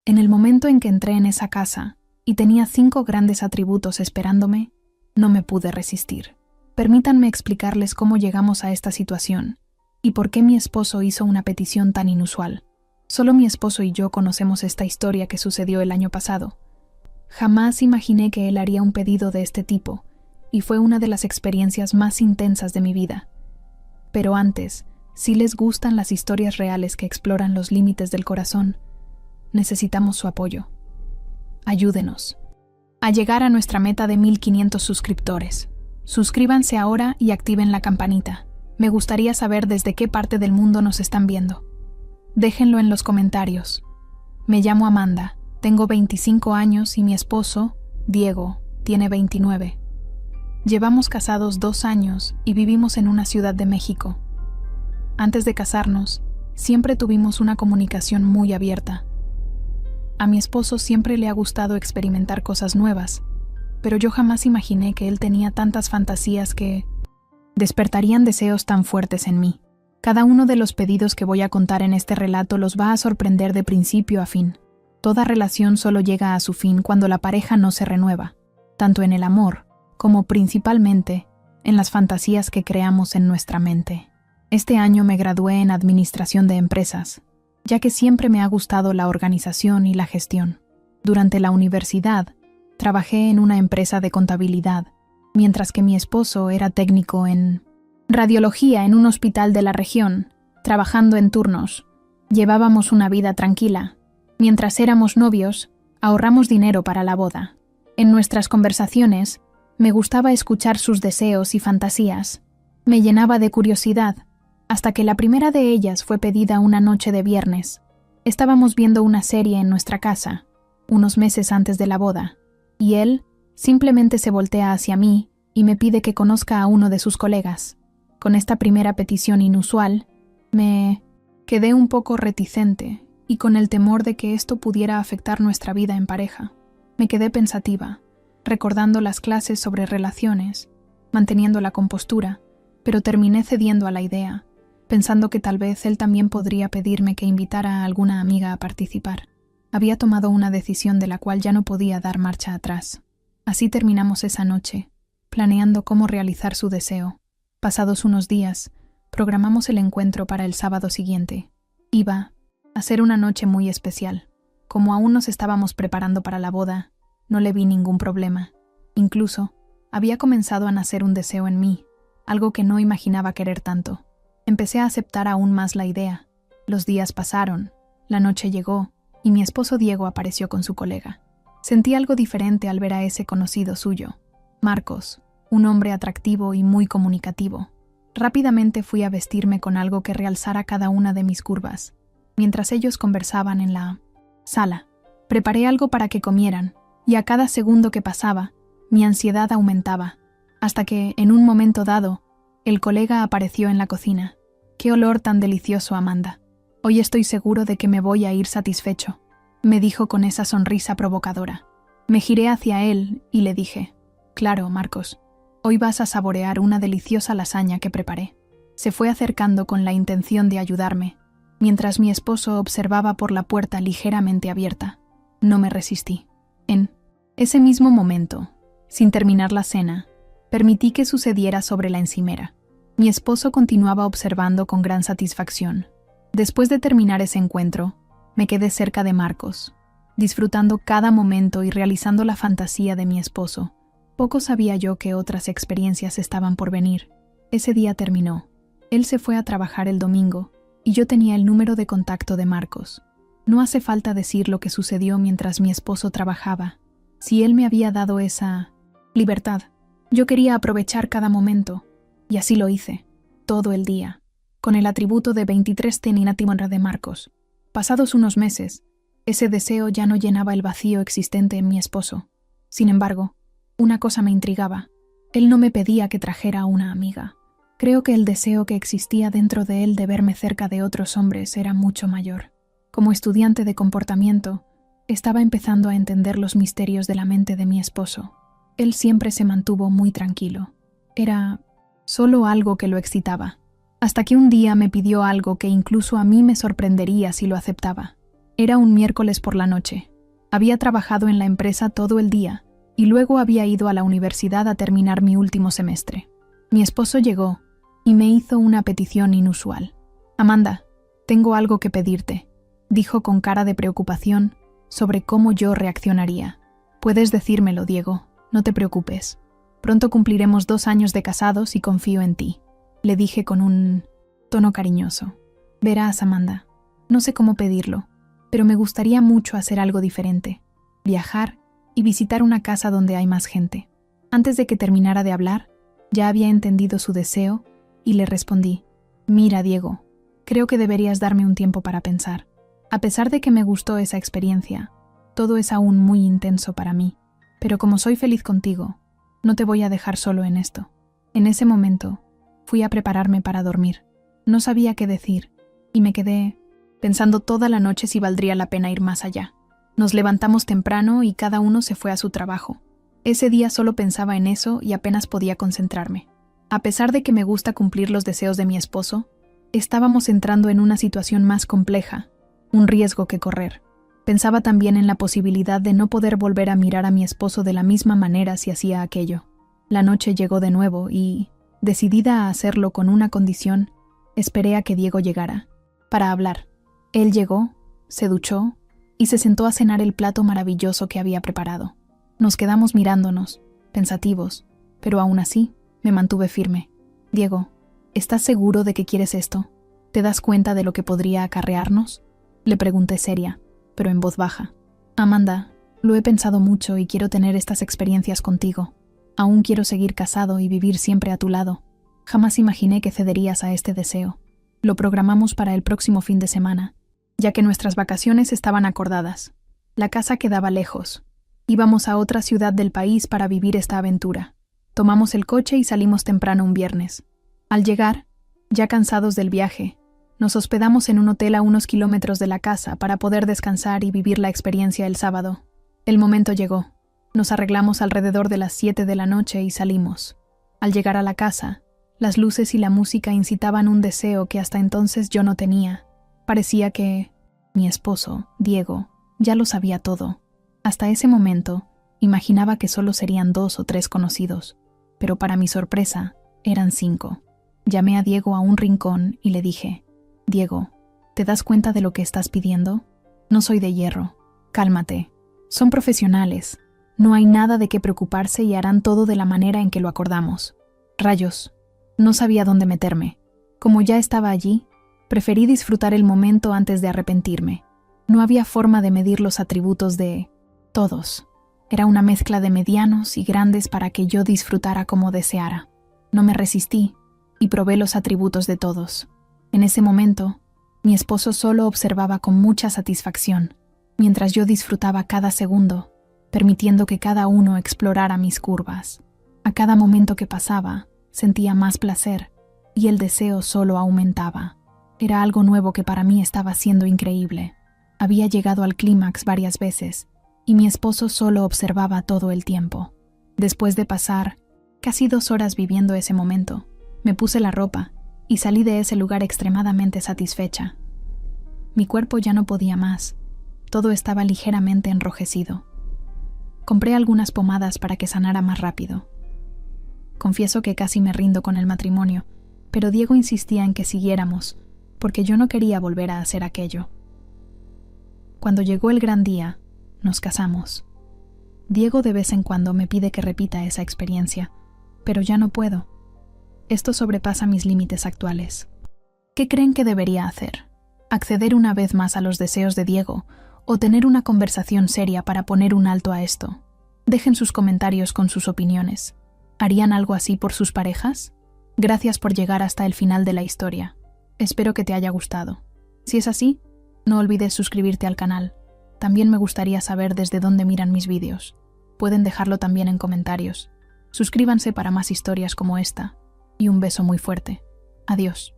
En el momento en que entré en esa casa y tenía 5 grandes atributos esperándome, no me pude resistir. Permítanme explicarles cómo llegamos a esta situación y por qué mi esposo hizo una petición tan inusual. Solo mi esposo y yo conocemos esta historia que sucedió el año pasado. Jamás imaginé que él haría un pedido de este tipo, y fue una de las experiencias más intensas de mi vida. Pero antes, si les gustan las historias reales que exploran los límites del corazón, necesitamos su apoyo. Ayúdenos a llegar a nuestra meta de 1500 suscriptores. Suscríbanse ahora y activen la campanita. Me gustaría saber desde qué parte del mundo nos están viendo. Déjenlo en los comentarios. Me llamo Amanda, tengo 25 años y mi esposo, Diego, tiene 29. Llevamos casados 2 años y vivimos en una ciudad de México. Antes de casarnos, siempre tuvimos una comunicación muy abierta. A mi esposo siempre le ha gustado experimentar cosas nuevas, pero yo jamás imaginé que él tenía tantas fantasías que despertarían deseos tan fuertes en mí. Cada uno de los pedidos que voy a contar en este relato los va a sorprender de principio a fin. Toda relación solo llega a su fin cuando la pareja no se renueva, tanto en el amor como principalmente en las fantasías que creamos en nuestra mente. Este año me gradué en Administración de Empresas, ya que siempre me ha gustado la organización y la gestión. Durante la universidad, trabajé en una empresa de contabilidad, mientras que mi esposo era técnico en radiología en un hospital de la región, trabajando en turnos. Llevábamos una vida tranquila. Mientras éramos novios, ahorramos dinero para la boda. En nuestras conversaciones, me gustaba escuchar sus deseos y fantasías. Me llenaba de curiosidad, hasta que la primera de ellas fue pedida una noche de viernes. Estábamos viendo una serie en nuestra casa, unos meses antes de la boda, y él simplemente se voltea hacia mí y me pide que conozca a uno de sus colegas. Con esta primera petición inusual, me quedé un poco reticente y con el temor de que esto pudiera afectar nuestra vida en pareja. Me quedé pensativa, recordando las clases sobre relaciones, manteniendo la compostura, pero terminé cediendo a la idea, pensando que tal vez él también podría pedirme que invitara a alguna amiga a participar. Había tomado una decisión de la cual ya no podía dar marcha atrás. Así terminamos esa noche, planeando cómo realizar su deseo. Pasados unos días, programamos el encuentro para el sábado siguiente. Iba a ser una noche muy especial. Como aún nos estábamos preparando para la boda, no le vi ningún problema. Incluso, había comenzado a nacer un deseo en mí, algo que no imaginaba querer tanto. Empecé a aceptar aún más la idea. Los días pasaron, la noche llegó, y mi esposo Diego apareció con su colega. Sentí algo diferente al ver a ese conocido suyo, Marcos, un hombre atractivo y muy comunicativo. Rápidamente fui a vestirme con algo que realzara cada una de mis curvas. Mientras ellos conversaban en la sala, preparé algo para que comieran, y a cada segundo que pasaba, mi ansiedad aumentaba, hasta que, en un momento dado, el colega apareció en la cocina. «¡Qué olor tan delicioso, Amanda! Hoy estoy seguro de que me voy a ir satisfecho», me dijo con esa sonrisa provocadora. Me giré hacia él y le dije: «Claro, Marcos, hoy vas a saborear una deliciosa lasaña que preparé». Se fue acercando con la intención de ayudarme, mientras mi esposo observaba por la puerta ligeramente abierta. No me resistí. En ese mismo momento, sin terminar la cena, permití que sucediera sobre la encimera. Mi esposo continuaba observando con gran satisfacción. Después de terminar ese encuentro, me quedé cerca de Marcos, disfrutando cada momento y realizando la fantasía de mi esposo. Poco sabía yo que otras experiencias estaban por venir. Ese día terminó. Él se fue a trabajar el domingo, y yo tenía el número de contacto de Marcos. No hace falta decir lo que sucedió mientras mi esposo trabajaba. Si él me había dado esa libertad, yo quería aprovechar cada momento, y así lo hice, todo el día, con el atributo de 23 Teninatimorra de Marcos. Pasados unos meses, ese deseo ya no llenaba el vacío existente en mi esposo. Sin embargo, una cosa me intrigaba. Él no me pedía que trajera a una amiga. Creo que el deseo que existía dentro de él de verme cerca de otros hombres era mucho mayor. Como estudiante de comportamiento, estaba empezando a entender los misterios de la mente de mi esposo. Él siempre se mantuvo muy tranquilo. Era solo algo que lo excitaba, hasta que un día me pidió algo que incluso a mí me sorprendería si lo aceptaba. Era un miércoles por la noche. Había trabajado en la empresa todo el día y luego había ido a la universidad a terminar mi último semestre. Mi esposo llegó y me hizo una petición inusual. «Amanda, tengo algo que pedirte», dijo con cara de preocupación sobre cómo yo reaccionaría. «Puedes decírmelo, Diego, no te preocupes. Pronto cumpliremos 2 años de casados y confío en ti», le dije con un tono cariñoso. «Verás, Amanda, no sé cómo pedirlo, pero me gustaría mucho hacer algo diferente, viajar y visitar una casa donde hay más gente». Antes de que terminara de hablar, ya había entendido su deseo y le respondí: «Mira, Diego, creo que deberías darme un tiempo para pensar. A pesar de que me gustó esa experiencia, todo es aún muy intenso para mí, pero como soy feliz contigo, no te voy a dejar solo en esto». En ese momento, fui a prepararme para dormir. No sabía qué decir y me quedé pensando toda la noche si valdría la pena ir más allá. Nos levantamos temprano y cada uno se fue a su trabajo. Ese día solo pensaba en eso y apenas podía concentrarme. A pesar de que me gusta cumplir los deseos de mi esposo, estábamos entrando en una situación más compleja, un riesgo que correr. Pensaba también en la posibilidad de no poder volver a mirar a mi esposo de la misma manera si hacía aquello. La noche llegó de nuevo y, decidida a hacerlo con una condición, esperé a que Diego llegara, para hablar. Él llegó, se duchó y se sentó a cenar el plato maravilloso que había preparado. Nos quedamos mirándonos, pensativos, pero aún así me mantuve firme. «Diego, ¿estás seguro de que quieres esto? ¿Te das cuenta de lo que podría acarrearnos?», le pregunté seria, pero en voz baja. «Amanda, lo he pensado mucho y quiero tener estas experiencias contigo. Aún quiero seguir casado y vivir siempre a tu lado. Jamás imaginé que cederías a este deseo. Lo programamos para el próximo fin de semana, ya que nuestras vacaciones estaban acordadas. La casa quedaba lejos. Íbamos a otra ciudad del país para vivir esta aventura. Tomamos el coche y salimos temprano un viernes. Al llegar, ya cansados del viaje, nos hospedamos en un hotel a unos kilómetros de la casa para poder descansar y vivir la experiencia el sábado. El momento llegó. Nos arreglamos alrededor de las 7 de la noche y salimos. Al llegar a la casa, las luces y la música incitaban un deseo que hasta entonces yo no tenía. Parecía que mi esposo, Diego, ya lo sabía todo. Hasta ese momento, imaginaba que solo serían 2 o 3 conocidos, pero para mi sorpresa, eran 5. Llamé a Diego a un rincón y le dije: «Diego, ¿te das cuenta de lo que estás pidiendo? No soy de hierro. Cálmate. Son profesionales. No hay nada de qué preocuparse y harán todo de la manera en que lo acordamos». Rayos. No sabía dónde meterme. Como ya estaba allí, preferí disfrutar el momento antes de arrepentirme. No había forma de medir los atributos de todos. Era una mezcla de medianos y grandes para que yo disfrutara como deseara. No me resistí y probé los atributos de todos. En ese momento, mi esposo solo observaba con mucha satisfacción, mientras yo disfrutaba cada segundo, permitiendo que cada uno explorara mis curvas. A cada momento que pasaba, sentía más placer y el deseo solo aumentaba. Era algo nuevo que para mí estaba siendo increíble. Había llegado al clímax varias veces y mi esposo solo observaba todo el tiempo. Después de pasar casi 2 horas viviendo ese momento, me puse la ropa y salí de ese lugar extremadamente satisfecha. Mi cuerpo ya no podía más. Todo estaba ligeramente enrojecido. Compré algunas pomadas para que sanara más rápido. Confieso que casi me rindo con el matrimonio, pero Diego insistía en que siguiéramos, porque yo no quería volver a hacer aquello. Cuando llegó el gran día, nos casamos. Diego de vez en cuando me pide que repita esa experiencia, pero ya no puedo. Esto sobrepasa mis límites actuales. ¿Qué creen que debería hacer? ¿Acceder una vez más a los deseos de Diego o tener una conversación seria para poner un alto a esto? Dejen sus comentarios con sus opiniones. ¿Harían algo así por sus parejas? Gracias por llegar hasta el final de la historia. Espero que te haya gustado. Si es así, no olvides suscribirte al canal. También me gustaría saber desde dónde miran mis vídeos. Pueden dejarlo también en comentarios. Suscríbanse para más historias como esta. Y un beso muy fuerte. Adiós.